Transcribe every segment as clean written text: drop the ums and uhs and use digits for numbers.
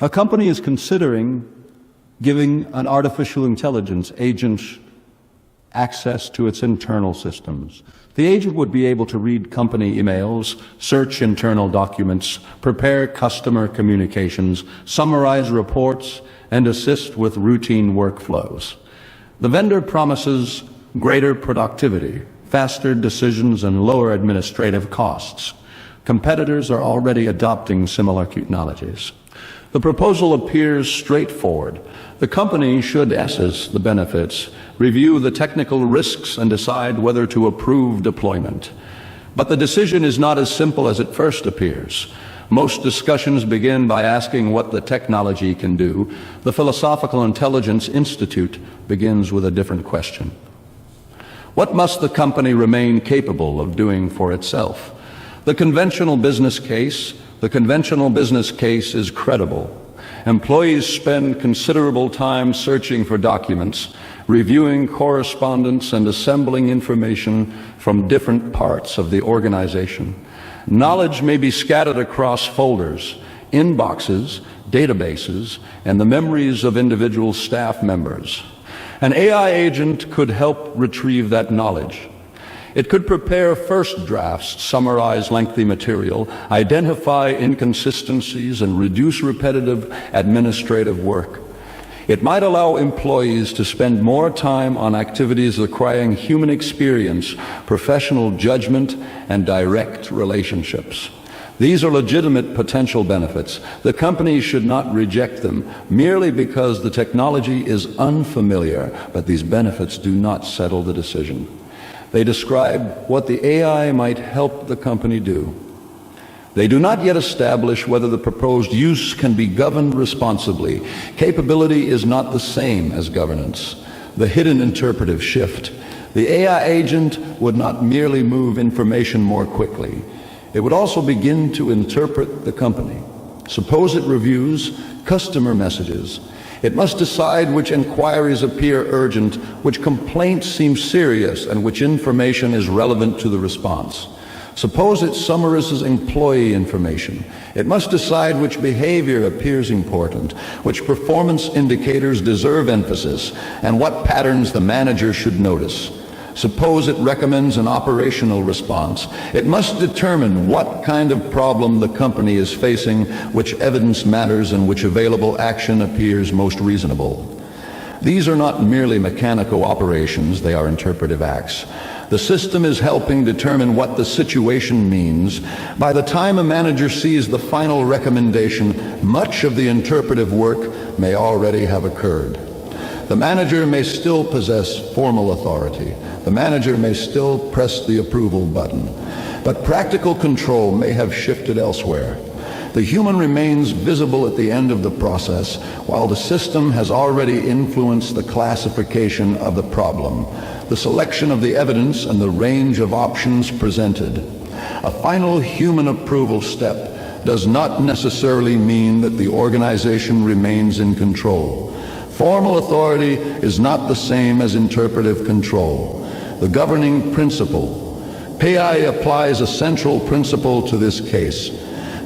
A company is considering giving an artificial intelligence agent access to its internal systems. The agent would be able to read company emails, search internal documents, prepare customer communications, summarize reports, and assist with routine workflows. The vendor promises greater productivity, faster decisions, and lower administrative costs. Competitors are already adopting similar technologies. The proposal appears straightforward. The company should assess the benefits, review the technical risks, and decide whether to approve deployment. But the decision is not as simple as it first appears. Most discussions begin by asking what the technology can do. The Philosophical Intelligence Institute begins with a different question. What must the company remain capable of doing for itself? The conventional business case is credible. Employees spend considerable time searching for documents, reviewing correspondence, and assembling information from different parts of the organization. Knowledge may be scattered across folders, inboxes, databases, and the memories of individual staff members. An AI agent could help retrieve that knowledge. It could prepare first drafts, summarize lengthy material, identify inconsistencies, and reduce repetitive administrative work. It might allow employees to spend more time on activities requiring human experience, professional judgment, and direct relationships. These are legitimate potential benefits. The company should not reject them merely because the technology is unfamiliar, but these benefits do not settle the decision. They describe what the AI might help the company do. They do not yet establish whether the proposed use can be governed responsibly. Capability is not the same as governance. The hidden interpretive shift. The AI agent would not merely move information more quickly. It would also begin to interpret the company. Suppose it reviews customer messages. It must decide which inquiries appear urgent, which complaints seem serious, and which information is relevant to the response. Suppose it summarizes employee information. It must decide which behavior appears important, which performance indicators deserve emphasis, and what patterns the manager should notice. Suppose it recommends an operational response. It must determine what kind of problem the company is facing, which evidence matters, and which available action appears most reasonable. These are not merely mechanical operations, they are interpretive acts. The system is helping determine what the situation means. By the time a manager sees the final recommendation, much of the interpretive work may already have occurred. The manager may still possess formal authority. The manager may still press the approval button, but practical control may have shifted elsewhere. The human remains visible at the end of the process, while the system has already influenced the classification of the problem, the selection of the evidence, and the range of options presented. A final human approval step does not necessarily mean that the organization remains in control. Formal authority is not the same as interpretive control. The governing principle. PAI applies a central principle to this case.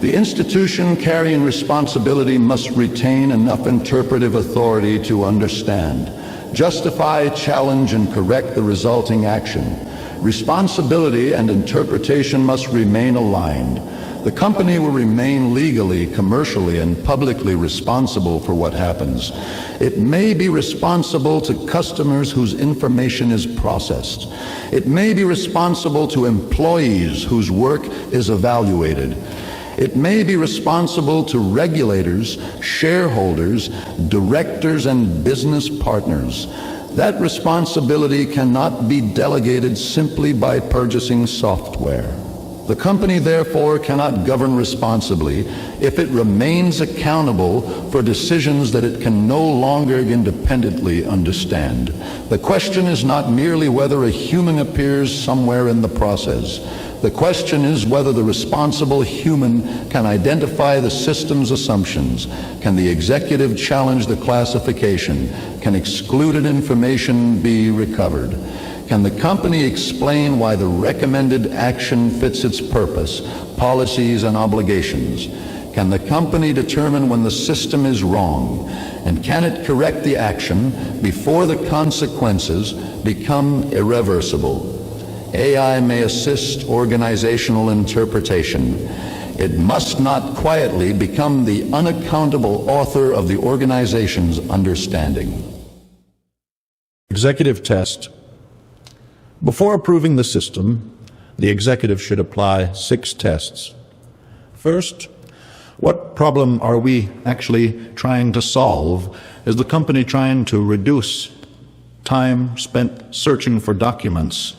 The institution carrying responsibility must retain enough interpretive authority to understand, justify, challenge, and correct the resulting action. Responsibility and interpretation must remain aligned. The company will remain legally, commercially, and publicly responsible for what happens. It may be responsible to customers whose information is processed. It may be responsible to employees whose work is evaluated. It may be responsible to regulators, shareholders, directors, and business partners. That responsibility cannot be delegated simply by purchasing software. The company, therefore, cannot govern responsibly if it remains accountable for decisions that it can no longer independently understand. The question is not merely whether a human appears somewhere in the process. The question is whether the responsible human can identify the system's assumptions. Can the executive challenge the classification? Can excluded information be recovered? Can the company explain why the recommended action fits its purpose, policies, and obligations? Can the company determine when the system is wrong, and can it correct the action before the consequences become irreversible? AI may assist organizational interpretation. It must not quietly become the unaccountable author of the organization's understanding. Executive test. Before approving the system, the executive should apply 6 tests. First, what problem are we actually trying to solve? Is the company trying to reduce time spent searching for documents?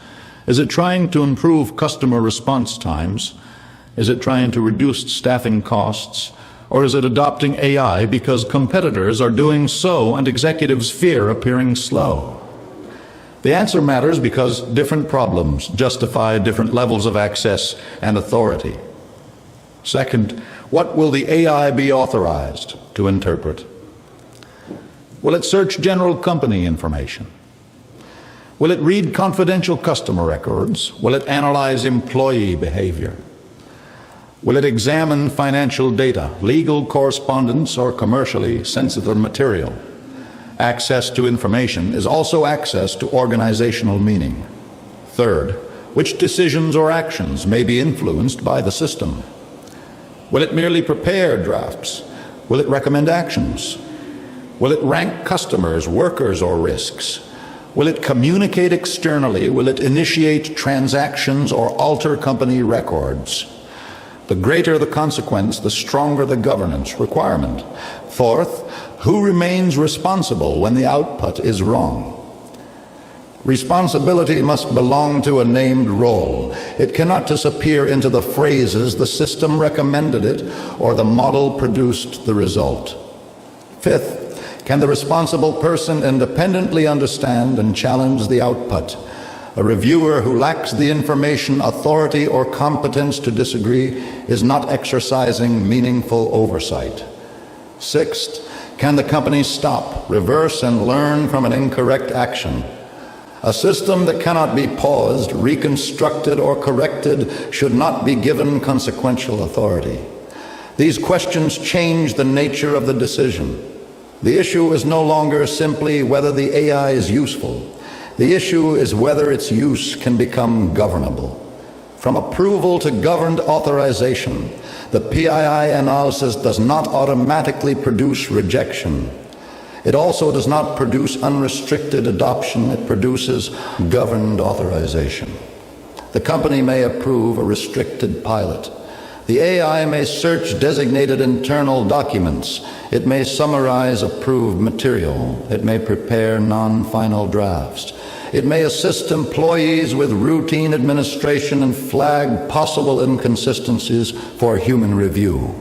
Is it trying to improve customer response times? Is it trying to reduce staffing costs? Or is it adopting AI because competitors are doing so and executives fear appearing slow? The answer matters because different problems justify different levels of access and authority. Second, what will the AI be authorized to interpret? Will it search general company information? Will it read confidential customer records? Will it analyze employee behavior? Will it examine financial data, legal correspondence, or commercially sensitive material? Access to information is also access to organizational meaning. Third, which decisions or actions may be influenced by the system? Will it merely prepare drafts? Will it recommend actions? Will it rank customers, workers, or risks? Will it communicate externally? Will it initiate transactions or alter company records? The greater the consequence, the stronger the governance requirement. Fourth, who remains responsible when the output is wrong? Responsibility must belong to a named role. It cannot disappear into the phrases "the system recommended it" or "the model produced the result." Fifth, can the responsible person independently understand and challenge the output? A reviewer who lacks the information, authority, or competence to disagree is not exercising meaningful oversight. Sixth, can the company stop, reverse, and learn from an incorrect action? A system that cannot be paused, reconstructed, or corrected should not be given consequential authority. These questions change the nature of the decision. The issue is no longer simply whether the AI is useful. The issue is whether its use can become governable. From approval to governed authorization, the PII analysis does not automatically produce rejection. It also does not produce unrestricted adoption. It produces governed authorization. The company may approve a restricted pilot. The AI may search designated internal documents. It may summarize approved material. It may prepare non-final drafts. It may assist employees with routine administration and flag possible inconsistencies for human review.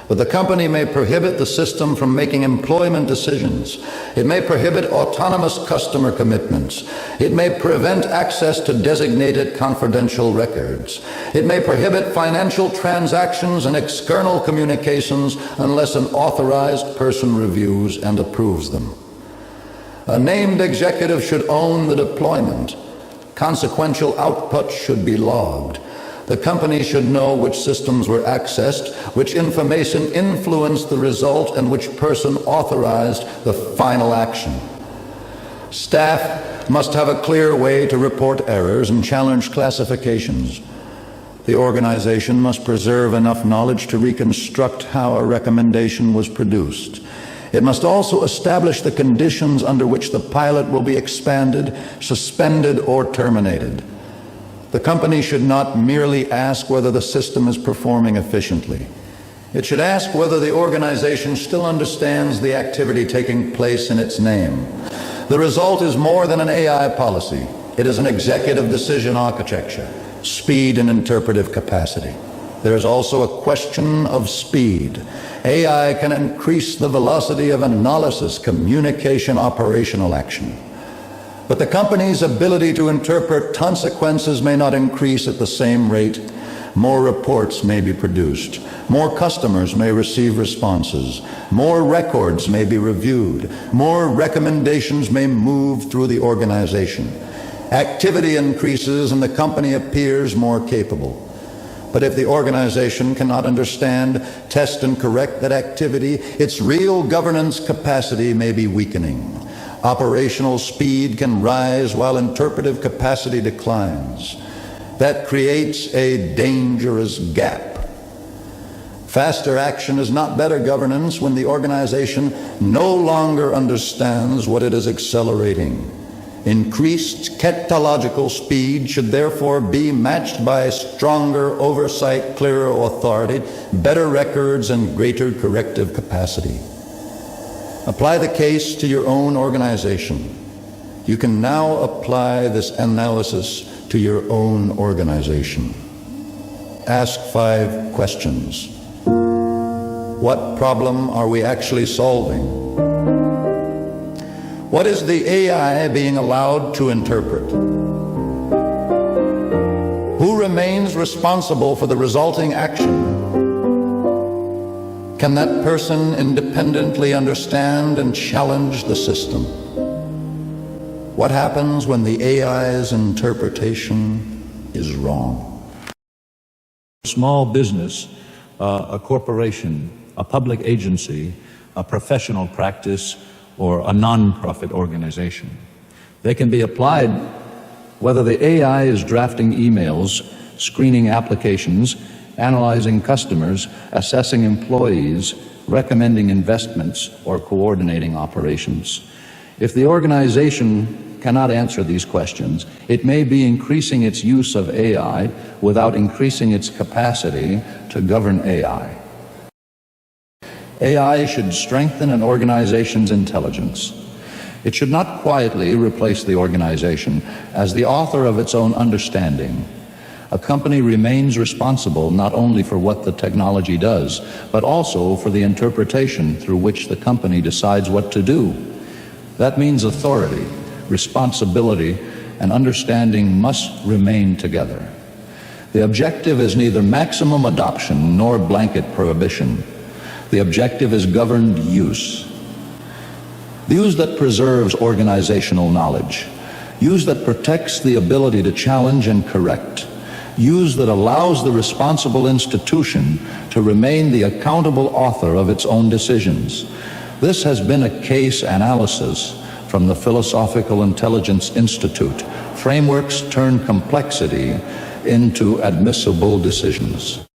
But the company may prohibit the system from making employment decisions. It may prohibit autonomous customer commitments. It may prevent access to designated confidential records. It may prohibit financial transactions and external communications unless an authorized person reviews and approves them. A named executive should own the deployment. Consequential output should be logged. The company should know which systems were accessed, which information influenced the result, and which person authorized the final action. Staff must have a clear way to report errors and challenge classifications. The organization must preserve enough knowledge to reconstruct how a recommendation was produced. It must also establish the conditions under which the pilot will be expanded, suspended, or terminated. The company should not merely ask whether the system is performing efficiently. It should ask whether the organization still understands the activity taking place in its name. The result is more than an AI policy. It is an executive decision architecture, speed and interpretive capacity. There is also a question of speed. AI can increase the velocity of analysis, communication, operational action. But the company's ability to interpret consequences may not increase at the same rate. More reports may be produced. More customers may receive responses. More records may be reviewed. More recommendations may move through the organization. Activity increases and the company appears more capable. But if the organization cannot understand, test, and correct that activity, its real governance capacity may be weakening. Operational speed can rise while interpretive capacity declines. That creates a dangerous gap. Faster action is not better governance when the organization no longer understands what it is accelerating. Increased ketological speed should therefore be matched by stronger oversight, clearer authority, better records, and greater corrective capacity. Apply the case to your own organization. You can now apply this analysis to your own organization. Ask 5 questions. What problem are we actually solving? What is the AI being allowed to interpret? Who remains responsible for the resulting action? Can that person independently understand and challenge the system? What happens when the AI's interpretation is wrong? Small business, a corporation, a public agency, a professional practice, or a non-profit organization. They can be applied whether the AI is drafting emails, screening applications, analyzing customers, assessing employees, recommending investments, or coordinating operations. If the organization cannot answer these questions, it may be increasing its use of AI without increasing its capacity to govern AI. AI should strengthen an organization's intelligence. It should not quietly replace the organization as the author of its own understanding. A company remains responsible not only for what the technology does, but also for the interpretation through which the company decides what to do. That means authority, responsibility, and understanding must remain together. The objective is neither maximum adoption nor blanket prohibition. The objective is governed use. Use that preserves organizational knowledge. Use that protects the ability to challenge and correct. Use that allows the responsible institution to remain the accountable author of its own decisions. This has been a case analysis from the Philosophical Intelligence Institute. Frameworks turn complexity into admissible decisions.